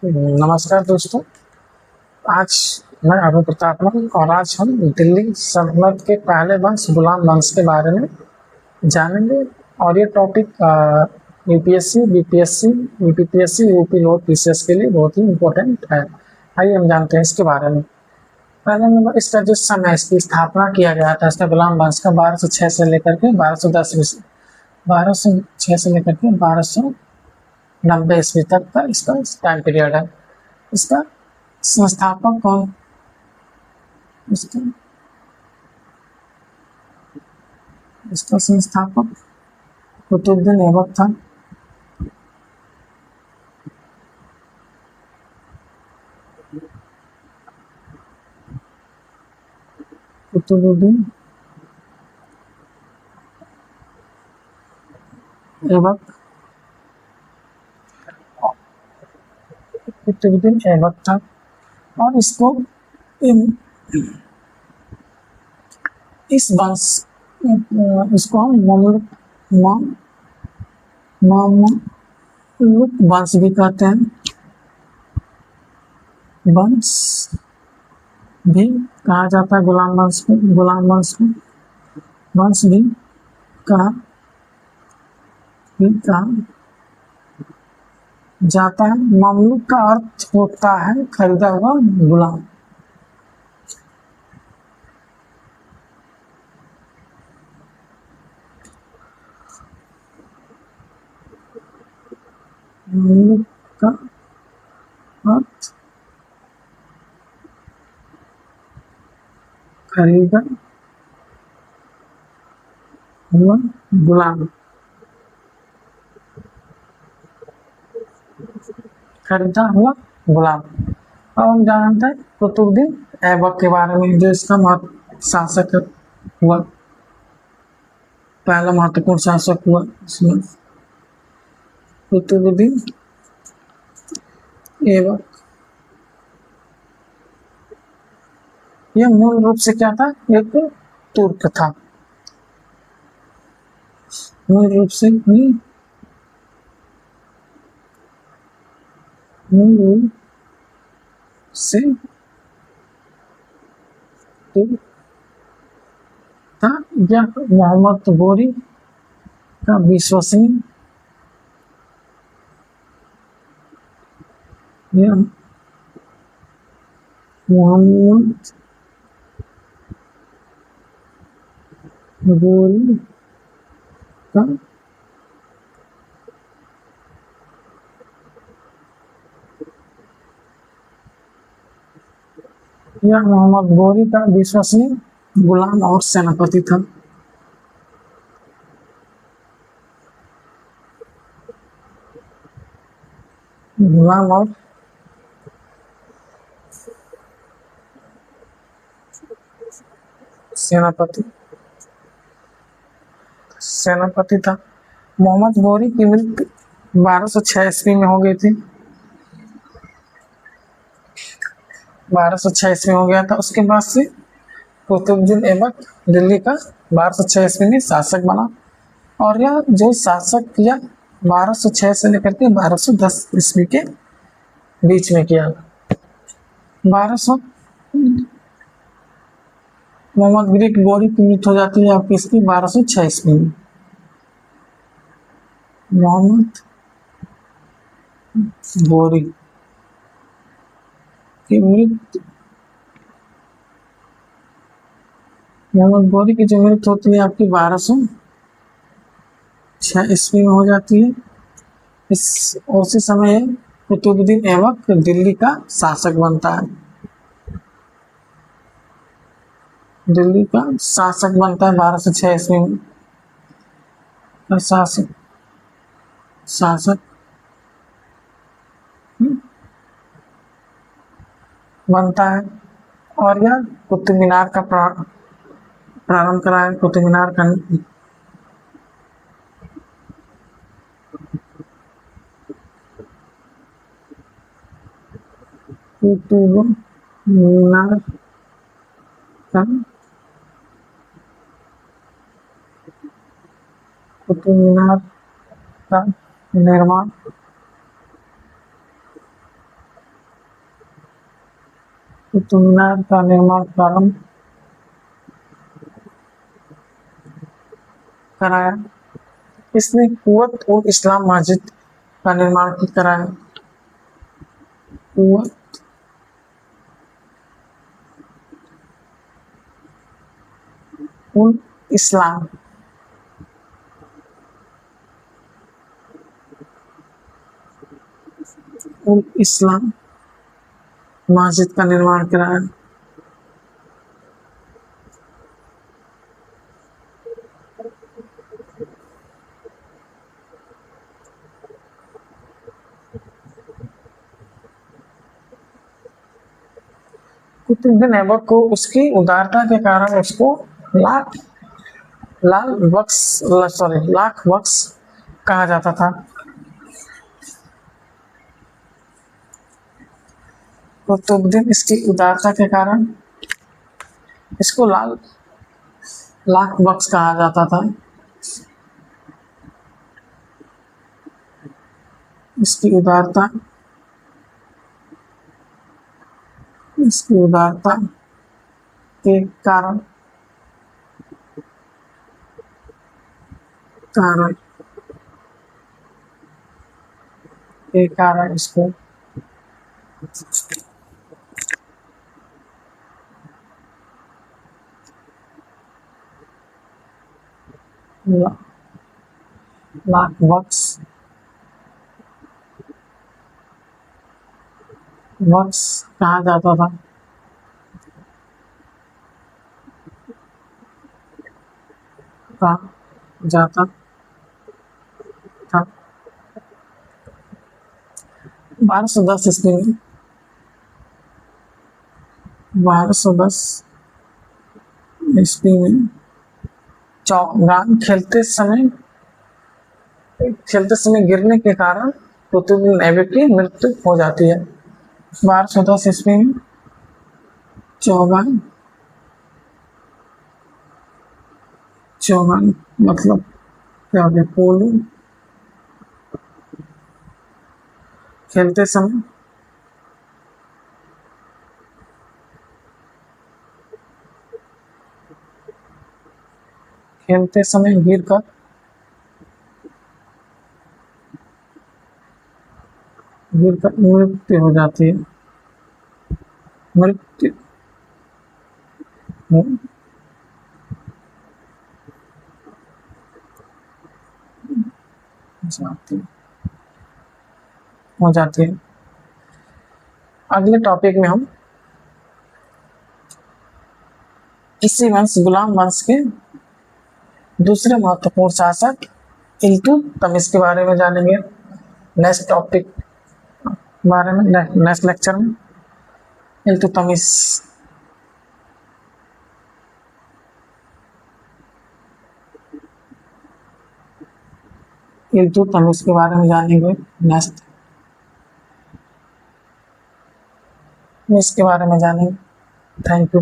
नमस्कार दोस्तों। आज मैं अभय प्रतापन और आज हम दिल्ली सल्तनत के पहले वंश गुलाम वंश के बारे में जानेंगे। और ये topic UPSC, BPSC, UPPSC, UP load PCS के लिए बहुत ही इम्पोर्टेंट है। आइए हम जानते हैं इसके बारे में। पहले नंबर, इसका जिस समय इसकी स्थापना किया गया था, इसका गुलाम वंश का 1206 से लेकर के 1210 1206 से लेकर के 1290 ईस्वी तक का इसका टाइम पीरियड है। इसका संस्थापक कौन? इसका इसका संस्थापक कुतुबुद्दीन ऐबक था। कुतुबुद्दीन ऐबक कुतुबुद्दीन ऐबक था। और इस वंश इसको हम मामलुक वंश भी कहते हैं। वंश भी कहा जाता है गुलाम वंश को। वंश भी कहा जाता है। मामलुक का अर्थ होता है खरीदा हुआ गुलाम। मामलुक का अर्थ खरीदा हुआ गुलाम। खरीदा हुआ गुलाम। अब हम जानते हैं कुतुबुद्दीन ऐबक के बारे में, जो इसका शासक हुआ, पहला महत्वपूर्ण शासक हुआ इसमें कुतुबुद्दीन ऐबक। यह मूल रूप से क्या था? एक तुर्क था। मूल रूप से तुर्क था। यह मोहम्मद गोरी का विश्वसनीय मोहम्मद गोरी का मोहम्मद गोरी का विश्वसनीय गुलाम और सेनापति था। गुलाम और सेनापति था। मोहम्मद गोरी की मृत्यु 1206 ईस्वी में हो गई थी। 1206 ईस्वी हो गया था। उसके बाद से कुतुबुद्दीन ऐबक दिल्ली का 1206 ईस्वी में शासक बना। और यह जो शासक किया 1206 से लेकर के 1210 ईस्वी के बीच में किया। 1200 मोहम्मद गोरी की मृत्यु हो जाती है आपकी इसकी 1206 ईस्वी में। मोहम्मद गोरी की मृत्यु मोहम्मद गोरी की जो मृत्यु होती है आपकी 1206 ईस्वी में हो जाती है। इस उसी समय कुतुबुद्दीन ऐबक दिल्ली का शासक बनता है। दिल्ली का शासक बनता है 1206 ईस्वी में। शासक बनता है। और यह कुतुब मीनार का प्रारंभ कराया। कुतुब मीनार का कुतुब मीनार का कुतुब मीनार का निर्माण कुतुब मीनार का निर्माण प्रारंभ कराया? इसने कुवत उल इस्लाम मस्जिद का निर्माण कराया। कुवत उल इस्लाम उल इस्लाम मस्जिद का निर्माण कराया। कुतुबुद्दीन ऐबक को उसकी उदारता के कारण उसको लाख लाख बख्श कहा जाता था। कुतुबुद्दीन इसकी उदारता के कारण इसको लाख बख्श कहा जाता था। इसकी उदारता के कारण इसको लाख बख्श कहा जाता था। कहा जाता था। 1210 ईस्वी में 1210 ईस्वी में चौगान खेलते समय गिरने के कारण कुतुबुद्दीन ऐबक की मृत्यु हो जाती है। 1210 ईस्वी में चौगान मतलब क्या हो गया? पोलो खेलते समय गिरकर मृत्यु हो जाती है। मृत्यु हो जाती है। अगले टॉपिक में हम इसी गुलाम वंश के दूसरे महत्वपूर्ण शासक इल्तुतमिश के बारे में जानेंगे। नेक्स्ट टॉपिक बारे में नेक्स्ट लेक्चर में इल्तुतमिश के बारे में जानेंगे। नेक्स्ट इसके बारे में जानेंगे। Thank you.